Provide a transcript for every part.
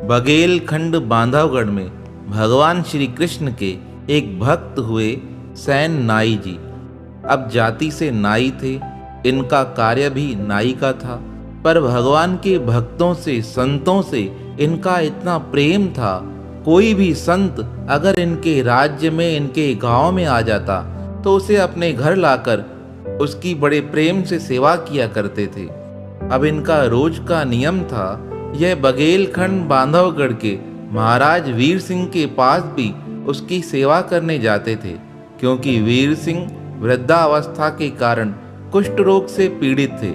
बघेलखंड बांधवगढ़ में भगवान श्री कृष्ण के एक भक्त हुए सैन नाई जी। अब जाति से नाई थे, इनका कार्य भी नाई का था, पर भगवान के भक्तों से संतों से इनका इतना प्रेम था, कोई भी संत अगर इनके राज्य में इनके गांव में आ जाता तो उसे अपने घर लाकर उसकी बड़े प्रेम से सेवा किया करते थे। अब इनका रोज का नियम था, यह बघेलखंड बांधवगढ़ के महाराज वीर सिंह के पास भी उसकी सेवा करने जाते थे, क्योंकि वीर सिंह वृद्धावस्था के कारण कुष्ठ रोग से पीड़ित थे।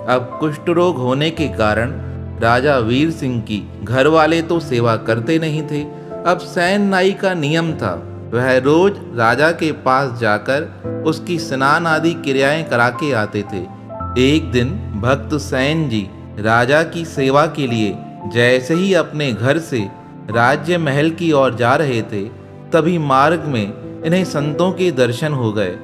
अब कुष्ठ रोग होने के कारण राजा वीर सिंह की घर वाले तो सेवा करते नहीं थे। अब सैन नाई का नियम था, वह रोज राजा के पास जाकर उसकी स्नान आदि क्रियाएं करा के आते थे। एक दिन भक्त सैन जी राजा की सेवा के लिए जैसे ही अपने घर से राज्य महल की ओर जा रहे थे, तभी मार्ग में इन्हें संतों के दर्शन हो गए।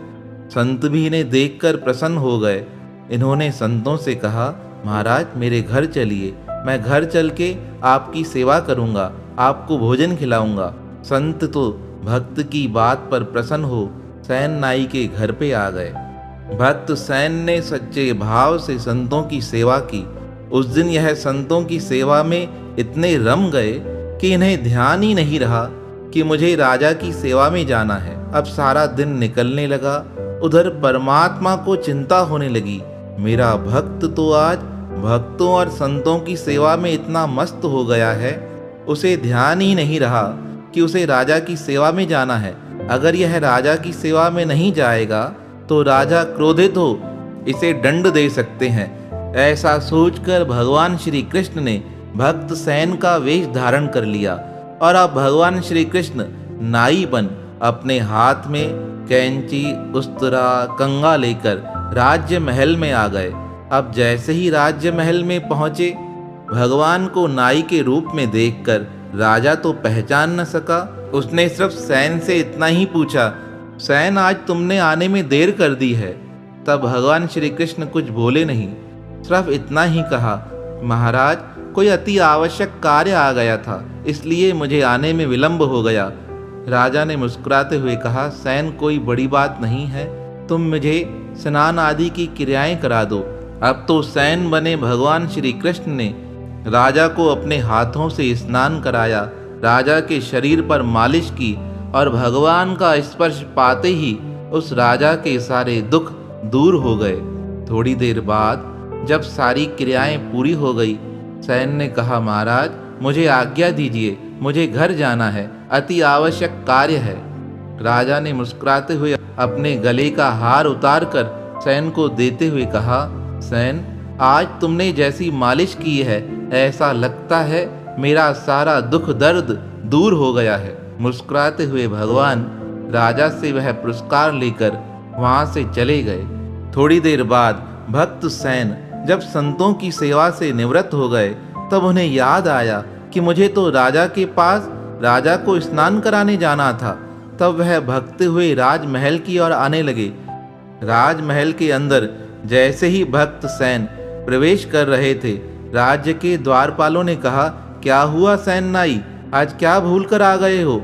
संत भी इन्हें देखकर प्रसन्न हो गए। इन्होंने संतों से कहा, महाराज मेरे घर चलिए, मैं घर चल के आपकी सेवा करूंगा, आपको भोजन खिलाऊंगा। संत तो भक्त की बात पर प्रसन्न हो सैन नाई के घर पे आ गए। भक्त सैन ने सच्चे भाव से संतों की सेवा की। उस दिन यह संतों की सेवा में इतने रम गए कि इन्हें ध्यान ही नहीं रहा कि मुझे राजा की सेवा में जाना है। अब सारा दिन निकलने लगा, उधर परमात्मा को चिंता होने लगी, मेरा भक्त तो आज भक्तों और संतों की सेवा में इतना मस्त हो गया है, उसे ध्यान ही नहीं रहा कि उसे राजा की सेवा में जाना है। अगर यह राजा की सेवा में नहीं जाएगा तो राजा क्रोधित हो इसे दंड दे सकते हैं। ऐसा सोचकर भगवान श्री कृष्ण ने भक्त सैन का वेश धारण कर लिया और अब भगवान श्री कृष्ण नाई बन अपने हाथ में कैंची, उस्तरा, कंगा लेकर राज्य महल में आ गए। अब जैसे ही राज्य महल में पहुंचे, भगवान को नाई के रूप में देखकर राजा तो पहचान न सका। उसने सिर्फ सैन से इतना ही पूछा, सैन आज तुमने आने में देर कर दी है। तब भगवान श्री कृष्ण कुछ बोले नहीं, सिर्फ इतना ही कहा, महाराज कोई अति आवश्यक कार्य आ गया था, इसलिए मुझे आने में विलंब हो गया। राजा ने मुस्कुराते हुए कहा, सैन कोई बड़ी बात नहीं है, तुम मुझे स्नान आदि की क्रियाएं करा दो। अब तो सैन बने भगवान श्री कृष्ण ने राजा को अपने हाथों से स्नान कराया, राजा के शरीर पर मालिश की और भगवान का स्पर्श पाते ही उस राजा के सारे दुख दूर हो गए। थोड़ी देर बाद जब सारी क्रियाएं पूरी हो गई, सैन ने कहा, महाराज मुझे आज्ञा दीजिए, मुझे घर जाना है, अति आवश्यक कार्य है। राजा ने मुस्कुराते हुए अपने गले का हार उतारकर सैन को देते हुए कहा, सैन आज तुमने जैसी मालिश की है, ऐसा लगता है मेरा सारा दुख दर्द दूर हो गया है। मुस्कुराते हुए भगवान राजा से वह पुरस्कार लेकर वहां से चले गए। थोड़ी देर बाद भक्त सैन जब संतों की सेवा से निवृत्त हो गए, तब उन्हें याद आया कि मुझे तो राजा के पास राजा को स्नान कराने जाना था। तब वह भगते हुए राजमहल की ओर आने लगे। राजमहल के अंदर जैसे ही भक्त सैन प्रवेश कर रहे थे, राज्य के द्वारपालों ने कहा, क्या हुआ सैन नाई, आज क्या भूल कर आ गए हो?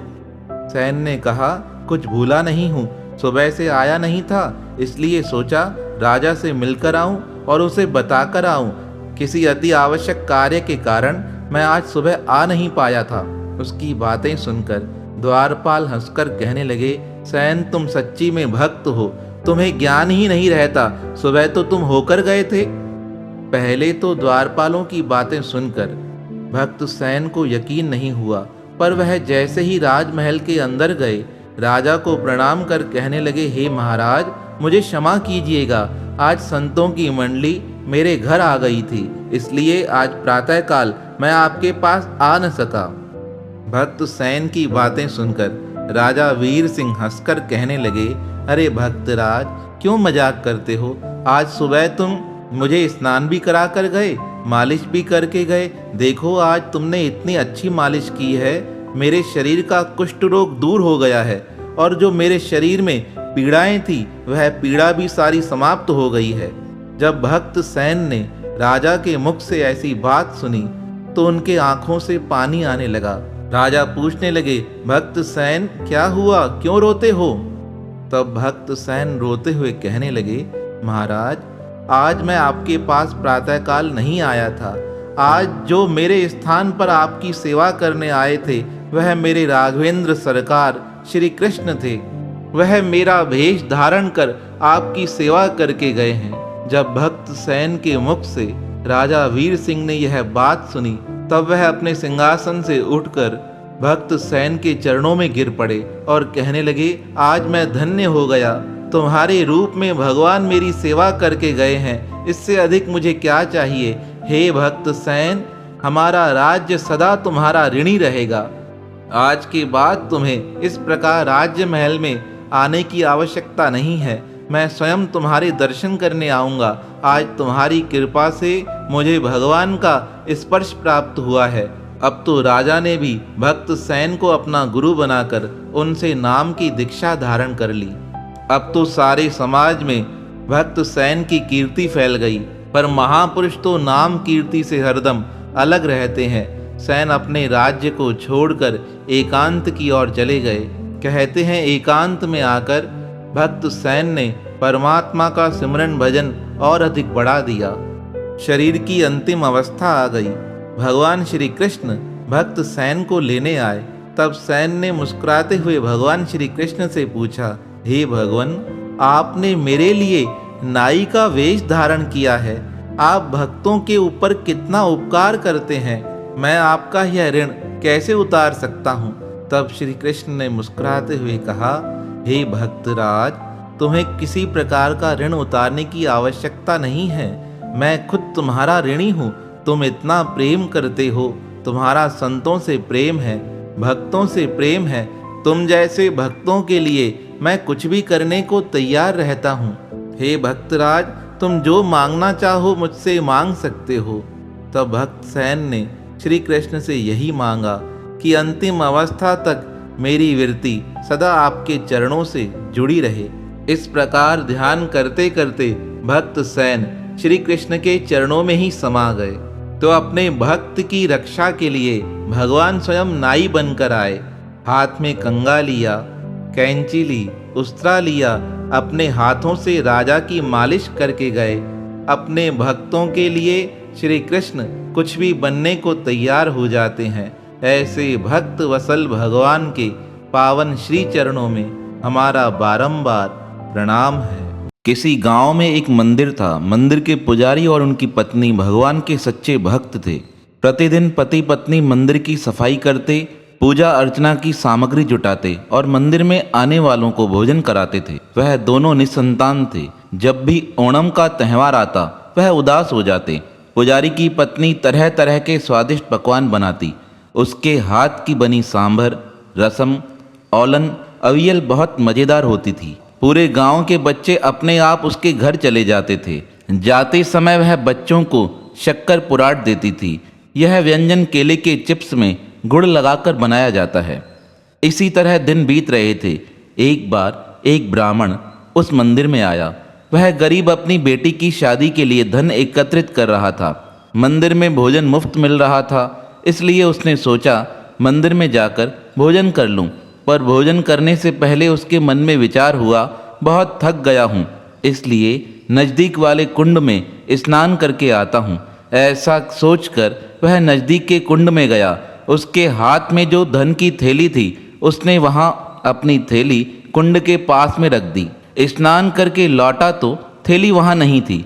सैन ने कहा, कुछ भूला नहीं हूँ, सुबह से आया नहीं था, इसलिए सोचा राजा से मिलकर आऊं और उसे बताकर आऊं। किसी अति आवश्यक कार्य के कारण मैं आज सुबह आ नहीं पाया था। उसकी बातें सुनकर द्वारपाल हंसकर कहने लगे, सैन तुम सच्ची में भक्त हो, तुम्हें ज्ञान ही नहीं रहता, सुबह तो तुम होकर गए थे। पहले तो द्वारपालों की बातें सुनकर भक्त सैन को यकीन नहीं हुआ, पर वह जैसे ही राजमहल के अंदर गए, राजा को प्रणाम कर कहने लगे, हे महाराज मुझे क्षमा कीजिएगा, आज संतों की मंडली मेरे घर आ गई थी, इसलिए आज प्रातःकाल मैं आपके पास आ न सका। भक्त सैन की बातें सुनकर राजा वीर सिंह हंसकर कहने लगे, अरे भक्तराज क्यों मजाक करते हो, आज सुबह तुम मुझे स्नान भी करा कर गए, मालिश भी करके गए, देखो आज तुमने इतनी अच्छी मालिश की है, मेरे शरीर का कुष्ठ रोग दूर हो गया है और जो मेरे शरीर में पीड़ाएं थी वह पीड़ा भी सारी समाप्त हो गई है। जब भक्त सैन ने राजा के मुख से ऐसी बात सुनी तो उनके आंखों से पानी आने लगा। राजा पूछने लगे, भक्त सैन क्या हुआ, क्यों रोते हो? तब भक्त सैन रोते हुए कहने लगे, महाराज आज मैं आपके पास प्रातःकाल नहीं आया था। आज जो मेरे स्थान पर आपकी सेवा करने आए थे वह मेरे राघवेंद्र सरकार श्री कृष्ण थे। वह मेरा भेष धारण कर आपकी सेवा करके गए हैं। जब भक्त सैन के मुख से राजा वीर सिंह ने यह बात सुनी तब वह अपने सिंहासन से उठकर भक्त सैन के चरणों में गिर पड़े और कहने लगे, आज मैं धन्य हो गया। तुम्हारे रूप में भगवान मेरी सेवा करके गए हैं, इससे अधिक मुझे क्या चाहिए। हे भक्त सैन, हमारा राज्य सदा तुम्हारा ऋणी रहेगा। आज के बाद तुम्हें इस प्रकार राज्य महल में आने की आवश्यकता नहीं है। मैं स्वयं तुम्हारे दर्शन करने आऊँगा। आज तुम्हारी कृपा से मुझे भगवान का स्पर्श प्राप्त हुआ है। अब तो राजा ने भी भक्त सैन को अपना गुरु बनाकर उनसे नाम की दीक्षा धारण कर ली। अब तो सारे समाज में भक्त सैन की कीर्ति फैल गई, पर महापुरुष तो नाम कीर्ति से हरदम अलग रहते हैं। सैन अपने राज्य को छोड़कर एकांत की ओर चले गए। कहते हैं एकांत में आकर भक्त सैन ने परमात्मा का सिमरन भजन और अधिक बढ़ा दिया। शरीर की अंतिम अवस्था आ गई। भगवान श्री कृष्ण भक्त सैन को लेने आए। तब सैन ने मुस्कुराते हुए भगवान श्री कृष्ण से पूछा, हे भगवान, आपने मेरे लिए नाई का वेश धारण किया है। आप भक्तों के ऊपर कितना उपकार करते हैं, मैं आपका यह ऋण कैसे उतार सकता हूँ। तब श्री कृष्ण ने मुस्कुराते हुए कहा, हे भक्तराज, तुम्हें किसी प्रकार का ऋण उतारने की आवश्यकता नहीं है। मैं खुद तुम्हारा ऋणी हूँ। तुम इतना प्रेम करते हो, तुम्हारा संतों से प्रेम है, भक्तों से प्रेम है। तुम जैसे भक्तों के लिए मैं कुछ भी करने को तैयार रहता हूँ। हे भक्तराज, तुम जो मांगना चाहो मुझसे मांग सकते हो। तब भक्त सैन ने श्री कृष्ण से यही मांगा कि अंतिम अवस्था तक मेरी वृत्ति सदा आपके चरणों से जुड़ी रहे। इस प्रकार ध्यान करते करते भक्त सैन श्री कृष्ण के चरणों में ही समा गए। तो अपने भक्त की रक्षा के लिए भगवान स्वयं नाई बनकर आए। हाथ में कंगा लिया, कैंची ली, उस्त्रा लिया। अपने हाथों से राजा की मालिश करके गए। अपने भक्तों के लिए श्री कृष्ण कुछ भी बनने को तैयार हो जाते हैं। ऐसे भक्त वसल भगवान के पावन श्री चरणों में हमारा बारंबार प्रणाम है। किसी गांव में एक मंदिर था। मंदिर के पुजारी और उनकी पत्नी भगवान के सच्चे भक्त थे। प्रतिदिन पति पत्नी मंदिर की सफाई करते, पूजा अर्चना की सामग्री जुटाते और मंदिर में आने वालों को भोजन कराते थे। वह दोनों निसंतान थे। जब भी ओणम का त्यौहार आता वह उदास हो जाते। पुजारी की पत्नी तरह तरह के स्वादिष्ट पकवान बनाती। उसके हाथ की बनी सांभर, रसम, औलन, अवियल बहुत मज़ेदार होती थी। पूरे गांव के बच्चे अपने आप उसके घर चले जाते थे। जाते समय वह बच्चों को शक्कर पुराट देती थी। यह व्यंजन केले के चिप्स में गुड़ लगाकर बनाया जाता है। इसी तरह दिन बीत रहे थे। एक बार एक ब्राह्मण उस मंदिर में आया। वह गरीब अपनी बेटी की शादी के लिए धन एकत्रित कर रहा था। मंदिर में भोजन मुफ्त मिल रहा था, इसलिए उसने सोचा मंदिर में जाकर भोजन कर लूं। पर भोजन करने से पहले उसके मन में विचार हुआ, बहुत थक गया हूँ, इसलिए नज़दीक वाले कुंड में स्नान करके आता हूँ। ऐसा सोचकर वह नज़दीक के कुंड में गया। उसके हाथ में जो धन की थैली थी उसने वहाँ अपनी थैली कुंड के पास में रख दी। स्नान करके लौटा तो थैली वहाँ नहीं थी।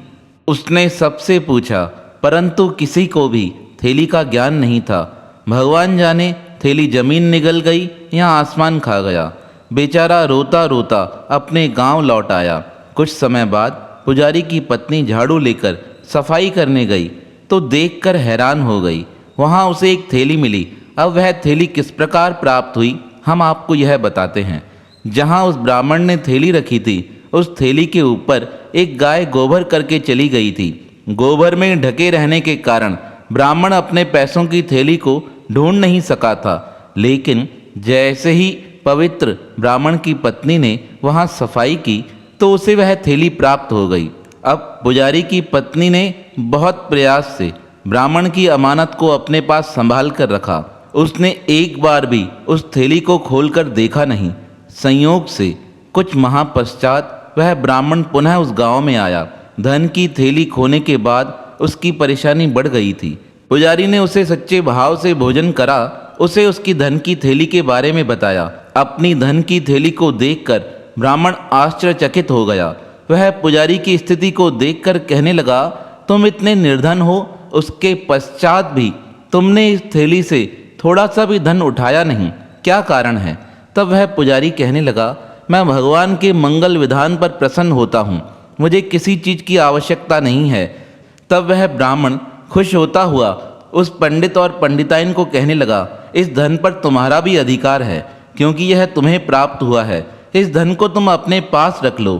उसने सबसे पूछा, परंतु किसी को भी थैली का ज्ञान नहीं था। भगवान जाने थैली जमीन निगल गई या आसमान खा गया। बेचारा रोता रोता अपने गांव लौट आया। कुछ समय बाद पुजारी की पत्नी झाड़ू लेकर सफाई करने गई तो देखकर हैरान हो गई। वहां उसे एक थैली मिली। अब वह थैली किस प्रकार प्राप्त हुई हम आपको यह बताते हैं। जहां उस ब्राह्मण ने थैली रखी थी उस थैली के ऊपर एक गाय गोबर करके चली गई थी। गोबर में ढके रहने के कारण ब्राह्मण अपने पैसों की थैली को ढूंढ नहीं सका था। लेकिन जैसे ही पवित्र ब्राह्मण की पत्नी ने वहां सफाई की तो उसे वह थैली प्राप्त हो गई। अब पुजारी की पत्नी ने बहुत प्रयास से ब्राह्मण की अमानत को अपने पास संभाल कर रखा। उसने एक बार भी उस थैली को खोलकर देखा नहीं। संयोग से कुछ माह पश्चात वह ब्राह्मण पुनः उस गांव में आया। धन की थैली खोने के बाद उसकी परेशानी बढ़ गई थी। पुजारी ने उसे सच्चे भाव से भोजन करा, उसे उसकी धन की थैली के बारे में बताया। अपनी धन की थैली को देखकर ब्राह्मण आश्चर्यचकित हो गया। वह पुजारी की स्थिति को देखकर कहने लगा, तुम इतने निर्धन हो, उसके पश्चात भी तुमने इस थैली से थोड़ा सा भी धन उठाया नहीं, क्या कारण है? तब वह पुजारी कहने लगा, मैं भगवान के मंगल विधान पर प्रसन्न होता हूँ, मुझे किसी चीज़ की आवश्यकता नहीं है। तब वह ब्राह्मण खुश होता हुआ उस पंडित और पंडिताइन को कहने लगा, इस धन पर तुम्हारा भी अधिकार है, क्योंकि यह तुम्हें प्राप्त हुआ है। इस धन को तुम अपने पास रख लो।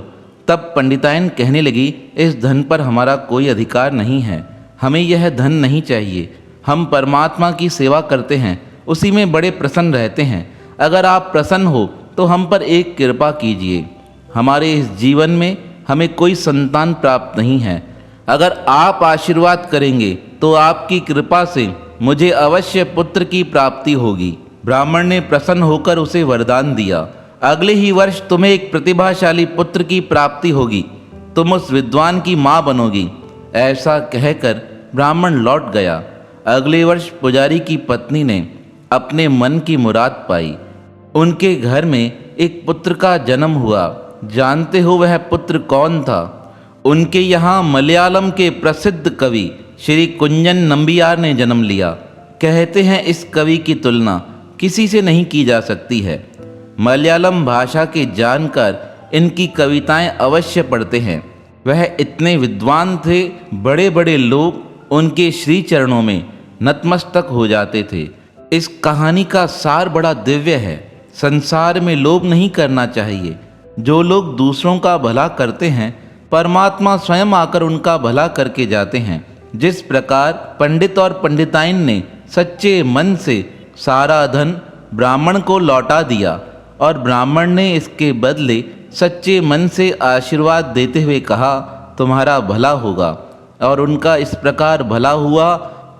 तब पंडिताइन कहने लगी, इस धन पर हमारा कोई अधिकार नहीं है, हमें यह धन नहीं चाहिए। हम परमात्मा की सेवा करते हैं, उसी में बड़े प्रसन्न रहते हैं। अगर आप प्रसन्न हो तो हम पर एक कृपा कीजिए। हमारे इस जीवन में हमें कोई संतान प्राप्त नहीं है। अगर आप आशीर्वाद करेंगे तो आपकी कृपा से मुझे अवश्य पुत्र की प्राप्ति होगी। ब्राह्मण ने प्रसन्न होकर उसे वरदान दिया, अगले ही वर्ष तुम्हें एक प्रतिभाशाली पुत्र की प्राप्ति होगी, तुम उस विद्वान की माँ बनोगी। ऐसा कहकर ब्राह्मण लौट गया। अगले वर्ष पुजारी की पत्नी ने अपने मन की मुराद पाई। उनके घर में एक पुत्र का जन्म हुआ। जानते हो वह पुत्र कौन था? उनके यहाँ मलयालम के प्रसिद्ध कवि श्री कुंजन नंबियार ने जन्म लिया। कहते हैं इस कवि की तुलना किसी से नहीं की जा सकती है। मलयालम भाषा के जानकार इनकी कविताएं अवश्य पढ़ते हैं। वह इतने विद्वान थे, बड़े बड़े लोग उनके श्री चरणों में नतमस्तक हो जाते थे। इस कहानी का सार बड़ा दिव्य है। संसार में लोभ नहीं करना चाहिए। जो लोग दूसरों का भला करते हैं, परमात्मा स्वयं आकर उनका भला करके जाते हैं। जिस प्रकार पंडित और पंडिताइन ने सच्चे मन से सारा धन ब्राह्मण को लौटा दिया और ब्राह्मण ने इसके बदले सच्चे मन से आशीर्वाद देते हुए कहा, तुम्हारा भला होगा, और उनका इस प्रकार भला हुआ।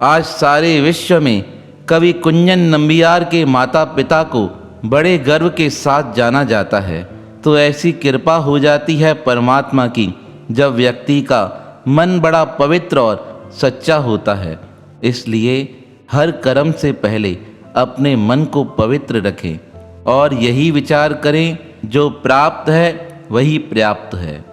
आज सारे विश्व में कवि कुंजन नंबियार के माता पिता को बड़े गर्व के साथ जाना जाता है। तो ऐसी कृपा हो जाती है परमात्मा की जब व्यक्ति का मन बड़ा पवित्र और सच्चा होता है। इसलिए हर कर्म से पहले अपने मन को पवित्र रखें और यही विचार करें, जो प्राप्त है वही पर्याप्त है।